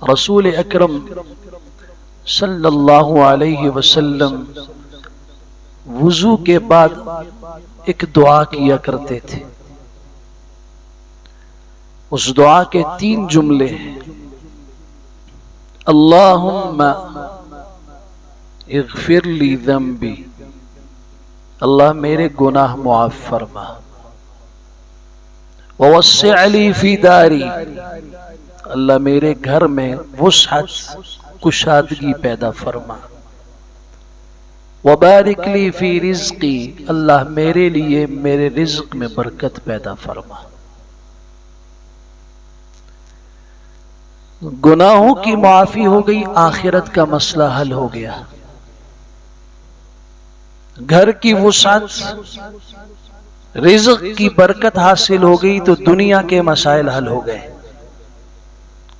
رسول اکرم صلی اللہ علیہ وسلم وضو کے بعد ایک دعا کیا کرتے تھے. اس دعا کے 3 جملے ہیں. اللہم اغفر لی ذنبی، اللہ میرے گناہ معاف فرما. ووسع لی فی داری، اللہ میرے گھر میں وسعت کشادگی پیدا فرما. وبارک لی فی رزقی، اللہ میرے لیے میرے رزق میں برکت پیدا فرما. گناہوں کی معافی ہو گئی، آخرت کا مسئلہ حل ہو گیا. گھر کی وسعت، رزق کی برکت حاصل ہو گئی تو دنیا کے مسائل حل ہو گئے.